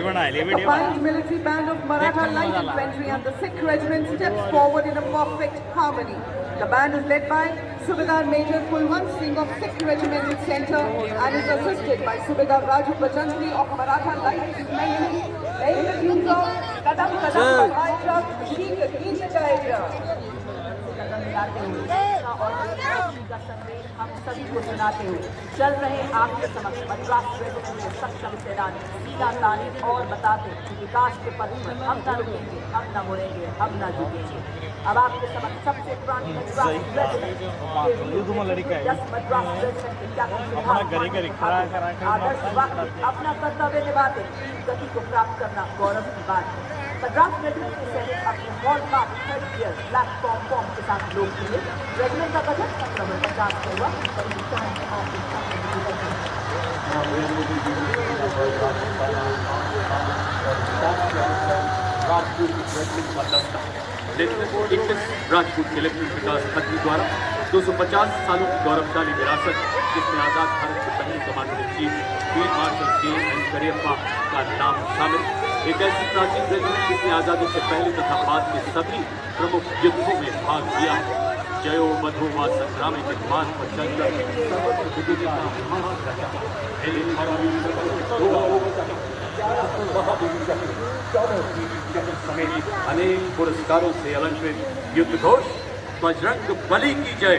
combined military band of Maratha Light Infantry and the Sikh Regiment steps forward in a perfect harmony. The band is led by Subedar Major Kulwant Singh of Sikh Regimental Centre and is assisted by Subedar Raju Bajantri of Maratha Light Infantry. Playing the tunes of Kadam Kadam Padhaycha, Sheikh Geet Gayega. का संदेश हम सभी को सुनाते हुए चल रहे आपके समक्ष मद्रास रेजिमेंट के सक्षम सेनानी सीधा तारीफ और बताते विकास के पथ पर हम न रुकेंगे, हम न मुड़ेंगे, हम न झुकेंगे। अब आपके समक्ष सबसे पुरानी मद्रास रेजिमेंट के कैप्टन आदर्श वाक्य अपना कर्तव्य निभाते गति को प्राप्त करना गौरव की बात है। मद्रास रेजिमेंट के सैनिक अपने hallmark third year platform form के साथ लोकप्रिय रेजिमेंट का गठन 1750 में हुआ राजपूत के लेफ्टिनेंट विकास खत्री द्वारा 250 सालों की गौरवशाली विरासत, जिसमें आजाद भारत के पहले commander in chief field marshal K. N.. Cariappa का नाम शामिल। एक ऐसी प्राचीन रेजिमेंट जिसने आजादी से पहले तथा बाद के सभी प्रमुख युद्धों में भाग लिया। जयो बधो व संग्राम के मार्ग पर चलकर महावीर चक्र, 14 कीर्ति चक्र समेत अनेक पुरस्कारों से अलंकृत युद्ध घोष बजरंग बली की जय।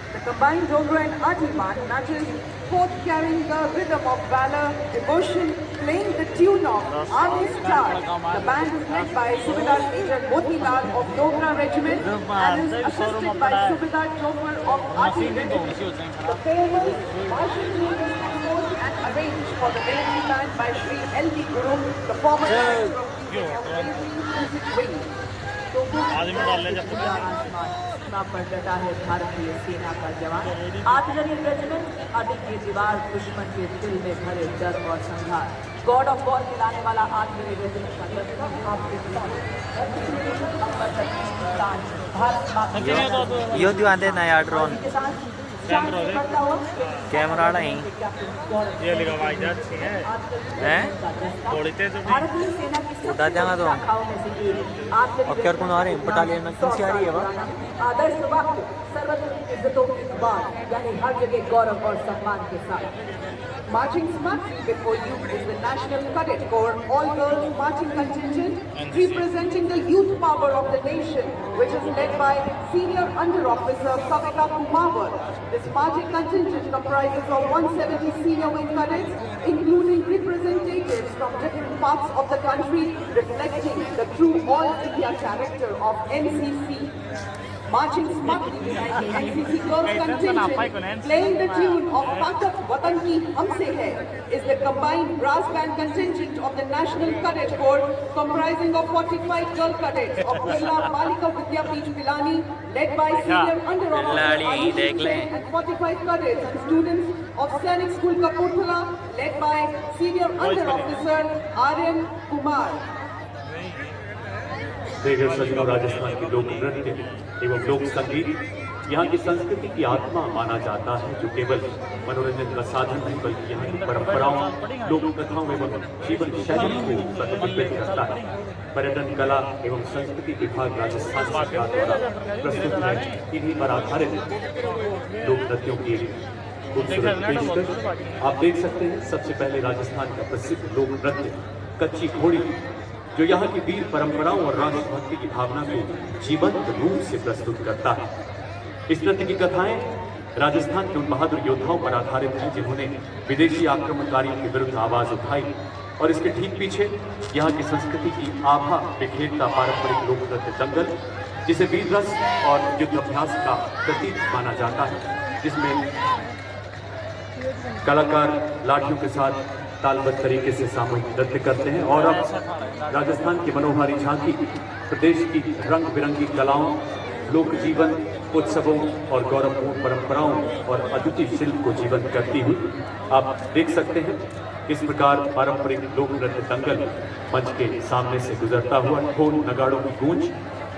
The combined Dogra and Adi matches, both carrying the rhythm of valor, devotion, playing the tune of Army Star. The band is led by Subedar Major Motilal of Dogra Regiment and is assisted by Subedar Chopar of Adi Regiment. The farewell marching team is composed and arranged for the military band by Shri L.D. Guru, the former director of the Music Wing. सीमा पर डटा है भारतीय सेना का जवान। Artillery regiment अधिक की दीवार दुश्मन के दिल में भरे डर और संघार। गॉड ऑफ वॉर खिलाने वाला आर्टिलरी रेजिमेंट का दर्शन आपके भारत यो दिवाते नया ड्रोन कैमरा नहीं ये लिखा भाई जाती है हैं थोड़ीते तो भारतीय सेना की उड़ा देगा तो और क्या कौन आ रहे हैं बटालियन में कौन सी आ रही है वह आदर्श वक्त सर्वत्र इज्जतों की बात यानी हर जगह गौरव और सम्मान के साथ। Marching smartly before you is the National Cadet Corps all-girls marching contingent representing the youth power of the nation, which is led by Senior Under-Officer Kavita Kumawar. This marching contingent comprises of 170 senior wing cadets, including representatives from different parts of the country, reflecting the true all-India character of NCC. Marching smartly behind the NCC girls contingent, playing the tune of Takat Watan Ki Humse Hai, is the combined brass band contingent of the National Cadet Corps, comprising of 45 girl cadets of Birla Balika Vidyapeeth Pilani, led by Senior Under-Officer Ayush Jain, and 45 cadets and students of Sainik School Kapurthala, led by Senior Under-Officer Aryan Kumar. देखिए सजनों, राजस्थान की लोक नृत्य एवं लोक संगीत यहाँ की संस्कृति की आत्मा माना जाता है, जो केवल मनोरंजन का साधन नहीं बल्कि यहाँ की परंपराओं, लोक कथाओं एवं जीवन शैली को प्रतिबिंबित करता है। पर्यटन कला एवं संस्कृति विभाग राजस्थान सरकार द्वारा प्रस्तुत है इन्हीं पर आधारित लोक नृत्यों की खूबसूरत पेशकश आप देख सकते हैं। सबसे पहले राजस्थान का प्रसिद्ध लोक नृत्य कच्ची घोड़ी, जो यहाँ की वीर परंपराओं और राष्ट्रभक्ति की भावना को जीवंत रूप से प्रस्तुत करता है। इस नृत्य की कथाएं राजस्थान के उन बहादुर योद्धाओं पर आधारित हैं जिन्होंने विदेशी आक्रमणकारियों के विरुद्ध आवाज उठाई, और इसके ठीक पीछे यहाँ की संस्कृति की आभा बिखेरता पारंपरिक लोक नृत्य दंगल, जिसे वीर रस और युद्ध अभ्यास का प्रतीक माना जाता है, जिसमें कलाकार लाठियों के साथ तालबद्ध तरीके से सामूहिक नृत्य करते हैं। और अब राजस्थान की मनोहारी झांकी प्रदेश की रंग बिरंगी कलाओं, लोक जीवन, उत्सवों और गौरवपूर्ण परंपराओं और अद्वितीय शिल्प को जीवंत करती हुई आप देख सकते हैं। इस प्रकार पारंपरिक लोक नृत्य दंगल मंच के सामने से गुजरता हुआ ढोल नगाड़ों की गूंज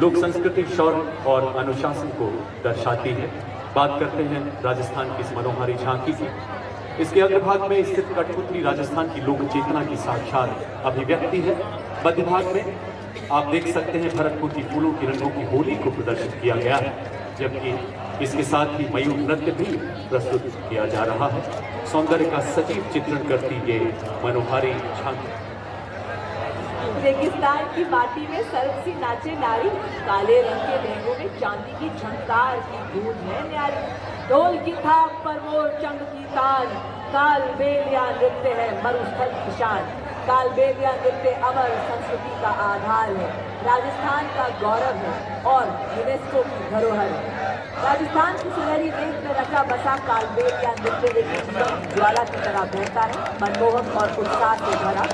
लोक संस्कृति, शौर्य और अनुशासन को दर्शाती है। बात करते हैं राजस्थान की इस मनोहारी झांकी की। इसके अग्रभाग में स्थित कठपुतली राजस्थान की लोक चेतना की साक्षात अभिव्यक्ति है। मध्य भाग में आप देख सकते हैं भरतपुर की फूलों की रंगों की होली को प्रदर्शित किया गया है, जबकि इसके साथ ही मयूर नृत्य भी प्रस्तुत किया जा रहा है। सौंदर्य का सजीव चित्रण करती ये मनोहारी झांकी। रेगिस्तान की माटी में सर्प सी नाचे नारी, काले रंग के लहंगों में चांदी की झंकार की गूंज है न्यारी। ढोल की थाप पर वो चंग की ताल, काल बेलिया नृत्य है मरुस्थल की शान। काल बेलिया नृत्य अमर संस्कृति का आधार है, राजस्थान का गौरव है और यूनेस्को की धरोहर है। राजस्थान की सुनहरी रेत में रचा बसा काल बेलिया नृत्य एक ज्वाला की तरह बहता है, मनमोहक और उत्साह से भरा।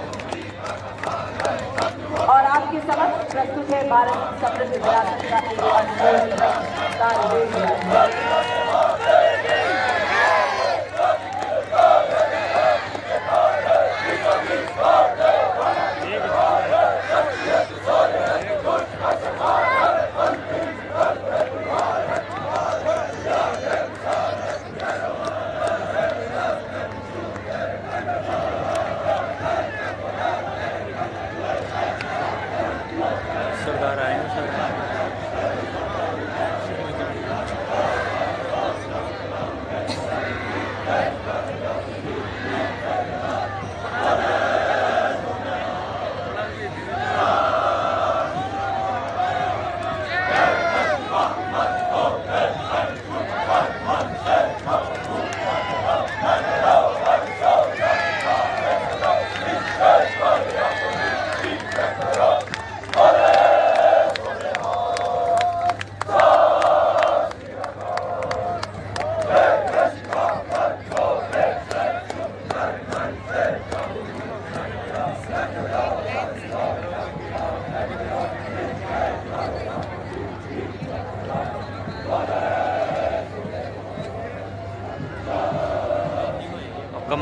और आपके समक्ष प्रस्तुत है भारत की समृद्ध विरासत का एक अनमोल काल बेलिया। सरदार आए हैं सर।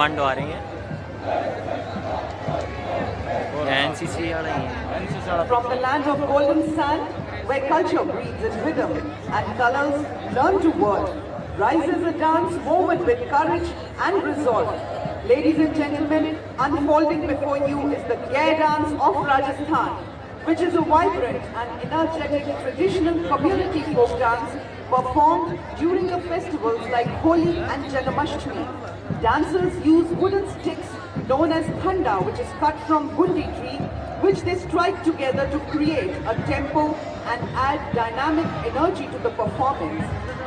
कमांडो आ रही हैं, एनसीसी वाले ही हैं। From the land of golden sand, where culture breathes in rhythm and colors learn to work, rises a dance woven with courage and resolve. Ladies and gentlemen, unfolding before you is the Gair dance of Rajasthan, which is a vibrant and energetic traditional community folk dance performed during the festivals like Holi and Janmashtami. Dancers use wooden sticks known as khanda, which is cut from gundi tree, which they strike together to create a tempo and add dynamic energy to the performance.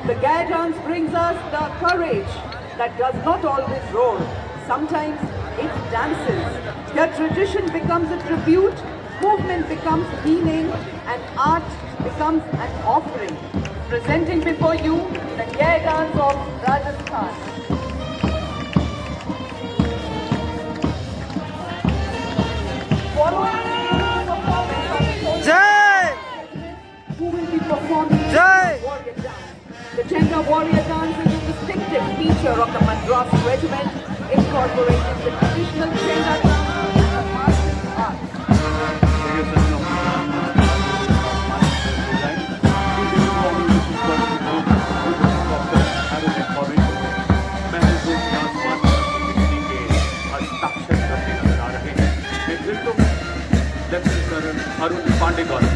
The Gair dance brings us the courage that does not always roar. Sometimes it dances. Their tradition becomes a tribute, movement becomes meaning, and art becomes an offering. Presenting before you the Gair dance of Rajasthan. Following the performance जय who will be performing Jai! warrior dance. The Chenga warrior dance is a distinctive feature of the Madras regiment, incorporating the traditional Chenga dance and the martial arts. Arun Pandey गौरव।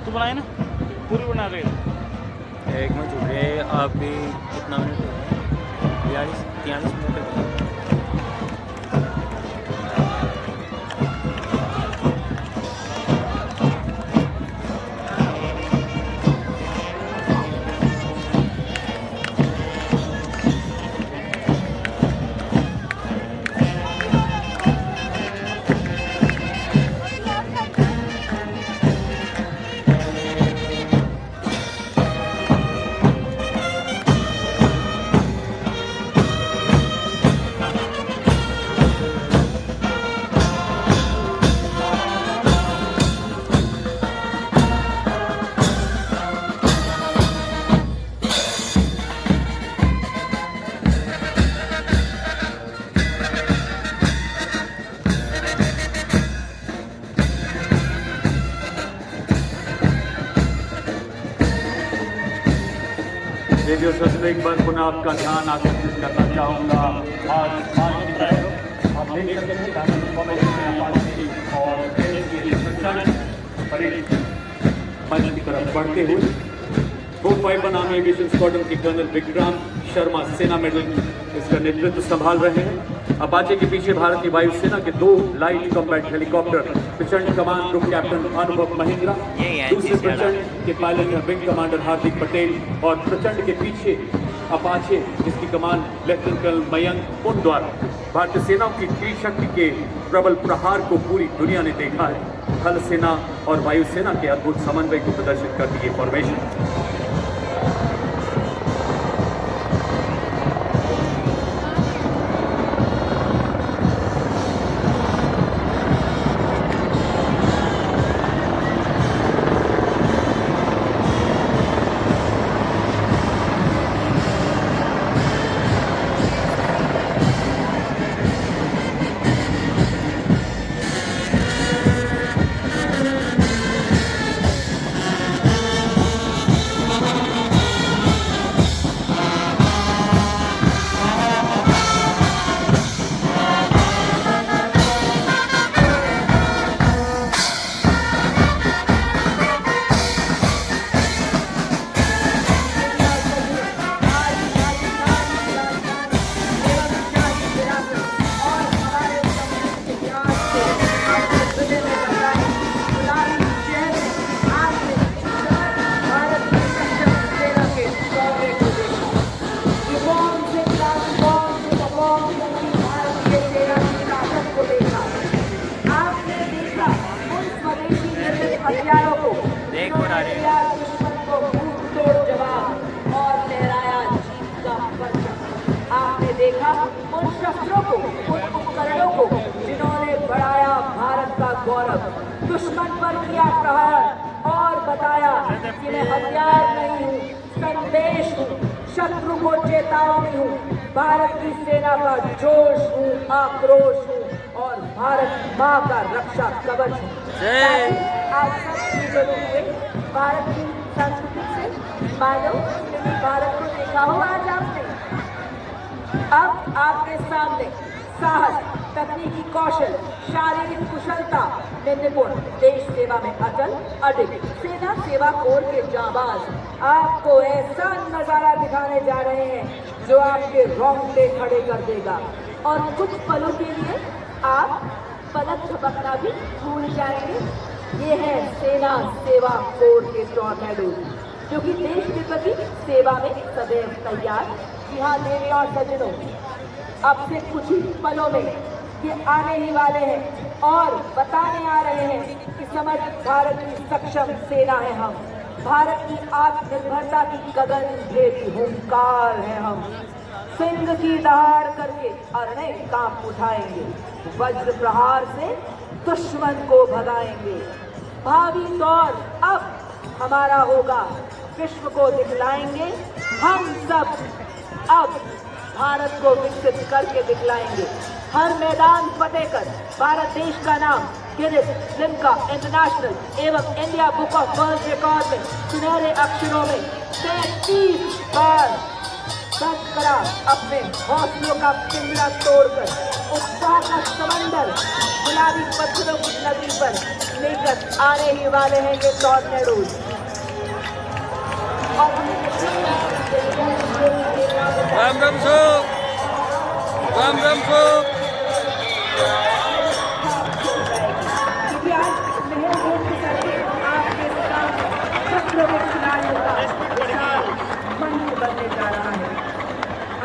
तू बनाए ना, पूरी बना रहे हो। एक minute रुक रहे, अभी कितना मिनट हो गया? 43 मिनट हो गए। रेडियो सदन में एक बार पुनः आपका ध्यान आकर्षित करना चाहूँगा। आज आप देख सकते हैं और परेड मंच की तरफ बढ़ते हुए 451 आर्मी एविएशन स्क्वाड्रन के कर्नल विक्रांत शर्मा सेना मेडल इसका नेतृत्व संभाल रहे हैं। अपाचे के पीछे भारतीय वायुसेना के 2 लाइट कॉम्बैट हेलीकॉप्टर प्रचंड कमान ग्रुप कैप्टन अनुभव महिंद्रा, दूसरे प्रचंड के पायलट हैं विंग कमांडर हार्दिक पटेल और प्रचंड के पीछे अपाचे जिसकी कमान लेफ्टिनेंट कर्नल मयंक पुन द्वारा। भारतीय सेनाओं की त्रिशक्ति के प्रबल प्रहार को पूरी दुनिया ने देखा है। थल सेना और वायुसेना के अद्भुत समन्वय को प्रदर्शित करती ये फॉर्मेशन। गौरव। दुश्मन पर किया प्रहार और बताया कि मैं हथियार नहीं हूँ, संदेश हूँ, शत्रु को चेतावनी हूँ, भारत की सेना का जोश हूँ, आक्रोश हूँ और भारत माँ का रक्षा कवच हूँ। आज सब जुड़े हुए भारत की संस्कृति से मानो भारत को देखा हो आज आपने। अब आपके सामने साहस, तकनीकी कौशल, शारीरिक कुशलता में निपुण, देश सेवा में अटल अडिग सेना सेवा कोर के जाबाज आपको ऐसा नजारा दिखाने जा रहे हैं जो आपके रोंगटे खड़े कर देगा और कुछ पलों के लिए आप पलक झपकना भी भूल जाएंगे। ये है सेना सेवा कोर के टॉर्नेडो जो कि देश के प्रति सेवा में सदैव तैयार। जी हाँ देवी और सज्जनों, अब से कुछ ही पलों में ये आने ही वाले हैं और बताने आ रहे हैं कि समझ भारत की सक्षम सेना है हम, भारत की आत्मनिर्भरता की गगन भेदी हुंकार है हम। सिंह की दहाड़ करके अरणे कांप उठाएंगे, वज्र प्रहार से दुश्मन को भगाएंगे। भावी दौर अब हमारा होगा, विश्व को दिखलाएंगे हम सब। अब भारत को विकसित करके दिखलाएंगे, हर मैदान फतेह कर भारत देश का नाम गिनीज, लिम्का इंटरनेशनल एवं India book of world record में सुनहरे अक्षरों में 33 बार दर्ज करा। अपने हौसलों का पिंजरा तोड़कर उत्साह का समंदर गुलाबी पत्थरों की नदी पर लेकर आने ही वाले हैं ये टॉर्नेडोज। राम राम सो, राम राम सो। क्योंकि आज आपके साथ शत्रुओं के खिलाड़ियों का मंच बनने जा रहा है।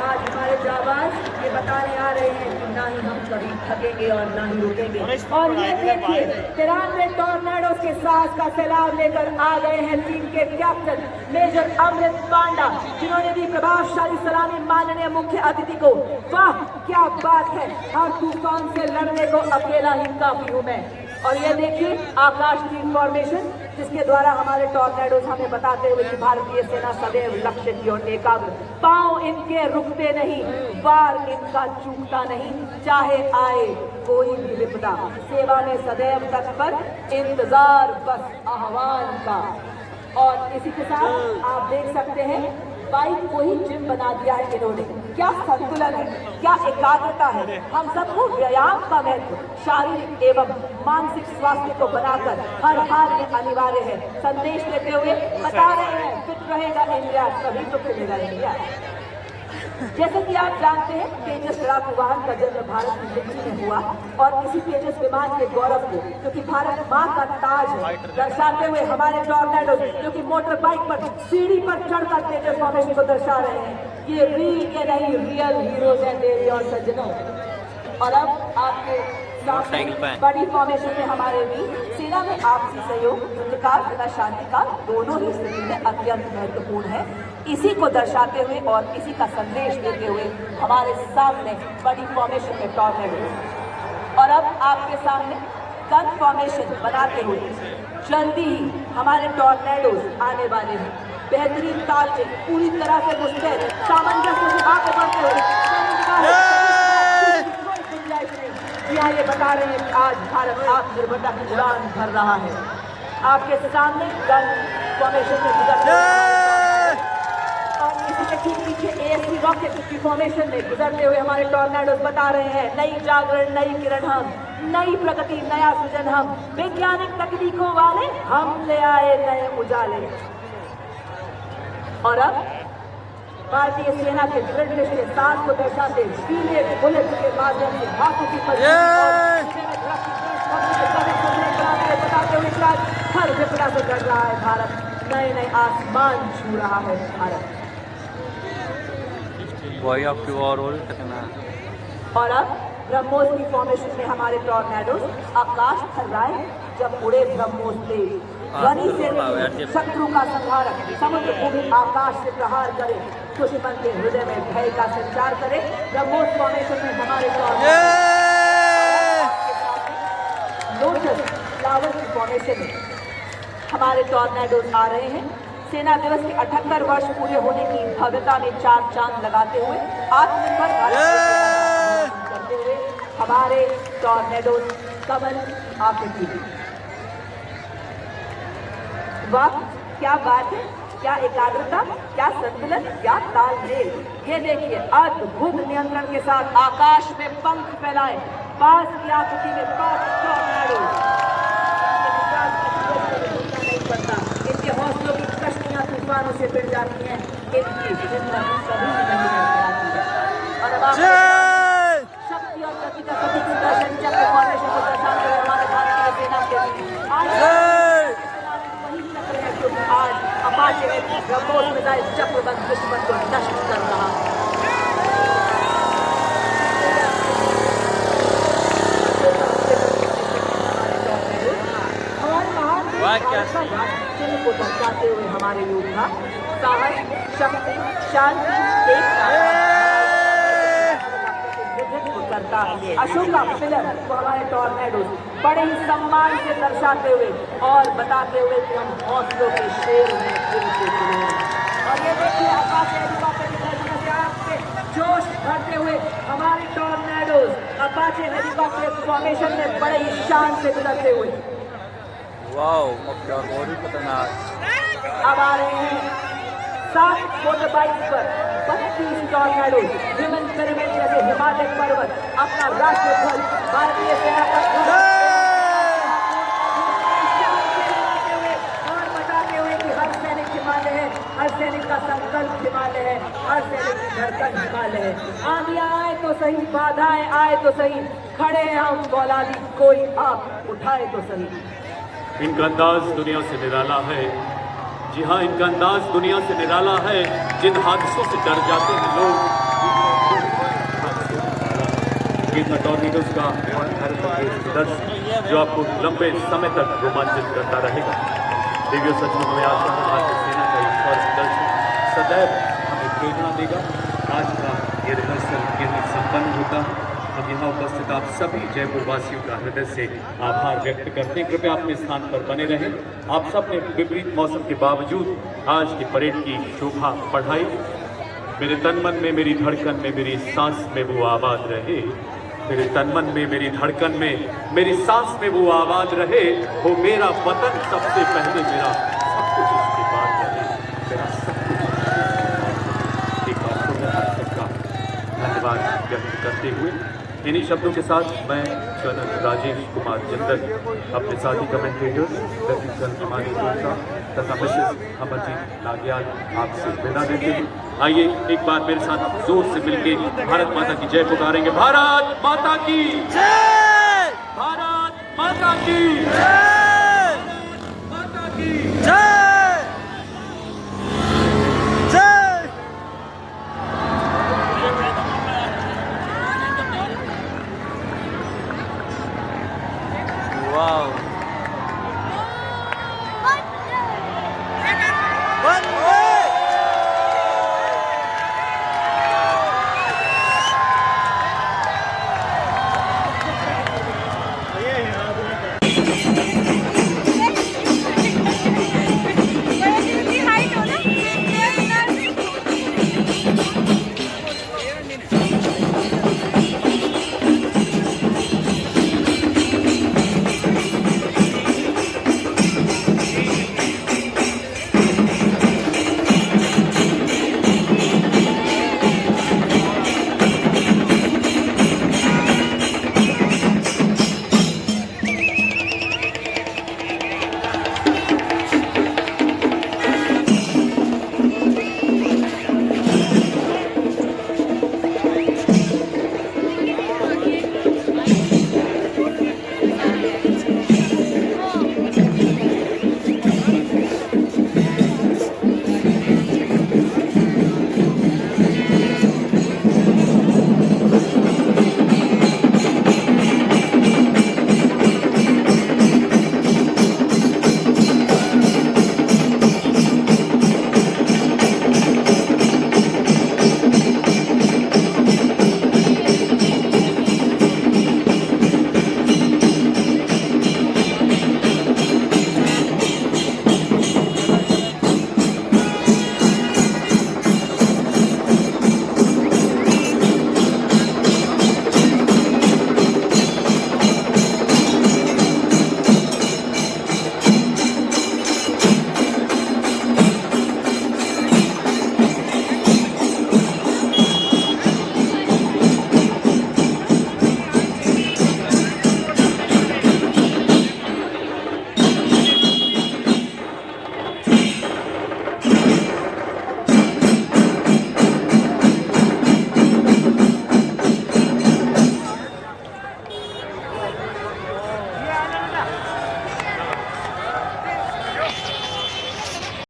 आज हमारे जाबाज ये बताने आ रहे हैं कि ना ही हम कभी थकेंगे और ना ही रुकेंगे। और ये देखिए 93 टॉर्नेडोज के साहस का सैलाब लेकर आ गए हैं टीम के कैप्टन मेजर अमृत पांडा, जिन्होंने दी प्रभावशाली सलामी माननीय मुख्य अतिथि को। वाह क्या बात है, हर तूफान से लड़ने को अकेला ही काफी हूँ मैं। और ये देखिए आकाश की इंफॉर्मेशन जिसके द्वारा हमारे टॉर्नेडोज हमें बताते हुए कि भारतीय सेना सदैव लक्ष्य की ओर एकाग्र, पांव इनके रुकते नहीं, वार इनका चूकता नहीं, चाहे आए कोई भी विपदा, सेवा में सदैव तत्पर, इंतजार बस आह्वान का। और इसी के साथ आप देख सकते हैं बाइक को ही जिम बना दिया है इन्होंने। क्या संतुलन है, क्या एकाग्रता है। हम सबको व्यायाम का महत्व शारीरिक एवं मानसिक स्वास्थ्य को बनाकर हर हाल में अनिवार्य है संदेश देते हुए बता रहे हैं फिट रहेगा इंडिया तभी तो खेलेगा इंडिया। जैसे कि आप जानते हैं तेजस लड़ाकू वाहन का जन्म भारत की मिट्टी में हुआ और इसी तेजस विमान के गौरव को जो कि भारत माँ का ताज है दर्शाते हुए हमारे टॉर्नेडो जो कि मोटर बाइक पर सीढ़ी पर चढ़कर तेजस फॉर्मेशन को दर्शा रहे हैं। ये रील के नहीं रियल हीरोज हैं देवी और सज्जनों। और अब आपके बड़ी फॉर्मेशन में हमारे भी सेना में आपसी सहयोग, युद्धकाल तथा शांतिकाल दोनों ही स्थिति में अत्यंत महत्वपूर्ण है। इसी को दर्शाते हुए और इसी का संदेश देते हुए हमारे सामने बड़ी फॉर्मेशन में टॉर्नेडो और अब आपके सामने गन फॉर्मेशन बनाते हुए जल्दी ही हमारे टॉर्नेडोज आने वाले हैं। बेहतरीन ताल में पूरी तरह से मुस्तैद सामंजस्य से आगे बढ़ते हुए ये बता रहे हैं कि आज भारत आत्मनिर्भरता की उड़ान भर रहा है। आपके सामने गन फॉर्मेशन में गुजरते और इसी के ठीक पीछे ASC रॉकेट की फॉर्मेशन में गुजरते हुए हमारे टॉर्नेडोज बता रहे हैं नई जागरण, नई किरण हम, नई प्रगति, नया सृजन हम, वैज्ञानिक तकनीकों वाले हम ले आए नए उजाले। और अब भारतीय सेना के दृढ़ निश्चय साथ को दर्शाते पीले बुलेट के माध्यम से हाथों की बताते हुए हर विपदा से लड़ रहा है भारत, नए नए आसमान छू रहा है भारत। वही आपकी ओवरऑल कितना। और अब ब्रह्मोस की फॉर्मेशन में हमारे टॉर्नेडोज आकाश थर्राए जब उड़े ब्रह्मोस तेज, ध्वनि से शत्रु का संहारक, समुद्र भूमि आकाश से प्रहार करे, दुश्मन के हृदय में भय का संचार करे। ब्रह्मोस फॉर्मेशन में हमारे लोटस फॉर्मेशन में हमारे टॉर्नेडोज आ रहे हैं। सेना दिवस के 78 वर्ष पूरे होने की भव्यता में 4 चांद लगाते हुए आत्मनिर्भर भारत करते हुए हमारे टॉर्नेडोज कमल आकृति। वाह, क्या बात है, क्या एकाग्रता, क्या संतुलन, क्या तालमेल। ये देखिए, अद्भुत नियंत्रण के साथ आकाश में पंख फैलाए बाज की आकृति में 5 टॉर्नेडो। नहीं पड़ता, इनके हौसलों की कश्तियां तूफानों से भिड़ जाती हैं, इनकी जिंदगी सभी नहीं जाती है। और अब आप शक्ति और गति का प्रतीक सुदर्शन चक्र फॉर्मेशन को दर्शाते हुए हमारे भारतीय सेना के आज अपाचे ब्रह्मोस मिसाइल चक्रबंद दुश्मन को नष्ट कर रहा है। चिन्ह को दर्शाते हुए हमारे योद्धा साहस, शक्ति, शांति, एकता करता है। अशोका पिलर को हमारे टॉर्नेडोज बड़े ही सम्मान से दर्शाते हुए और बताते हुए कि हम हौसलों के शेर में फिर से जुड़े हैं। और ये देखिए, आकाश हेलीकॉप्टर की गर्जना से आग पे जोश भरते हुए हमारे टॉर्नेडोज अपाचे हेलीकॉप्टर फॉर्मेशन में बड़े ही शान से गुजरते हुए और भी खतरनाक अब आ रहे हैं 7 मोटरबाइक पर 32 टॉर्नेडोज विमेन पिरामिड जैसे हिमालय पर्वत अपना राष्ट्रध्वज भारतीय सेना का और बताते हुए कि हर सैनिक हिमालय है, हर सैनिक का संकल्प हिमालय है, हर सैनिक की धड़कन हिमालय है। आंधियां आए तो सही, बाधाएं आए तो सही, खड़े हैं हम फौलादी, कोई आप उठाए तो सही। इनका अंदाज दुनिया से निराला है। जी हाँ, इनका अंदाज दुनिया से निराला है। जिन हादसों से डर जाते हैं लोग, ये था टॉर्नेडोज का दृश्य जो आपको लंबे समय तक रोमांचित करता रहेगा। देवियों, सचमुच में आशा है भारतीय सेना का एक और दृश्य सदैव हमें प्रेरणा देगा। आज का ये रिहर्सल यही संपन्न होता है। हम यहाँ उपस्थित आप सभी जयपुर वासियों का हृदय से आभार व्यक्त करते हैं। कृपया अपने स्थान पर बने रहें। आप सब ने विपरीत मौसम के बावजूद आज की परेड की शोभा बढ़ाई। मेरे तन मन में, मेरी धड़कन में, मेरी सांस में वो आवाज रहे। मेरे तन मन में, मेरी धड़कन में, मेरी सांस में वो आवाज रहे। वो मेरा वतन सबसे पहले, मेरा सब कुछ इसके बाद रहे। मेरा सब कुछ एक बार सबका धन्यवाद व्यक्त करते हुए इन्हीं शब्दों के साथ मैं कर्नल राजेश कुमार जिंदल अपने साथी कमेंटेटर्स लेफ्टिनेंट हिमानी गुप्ता तथा मिसेस अमरजीत नागियाल आपसे विदा देते हैं। आइए एक बार मेरे साथ जोर से मिलके भारत माता की जय पुकारेंगे। भारत माता की जय! भारत माता की जय! माता की जय!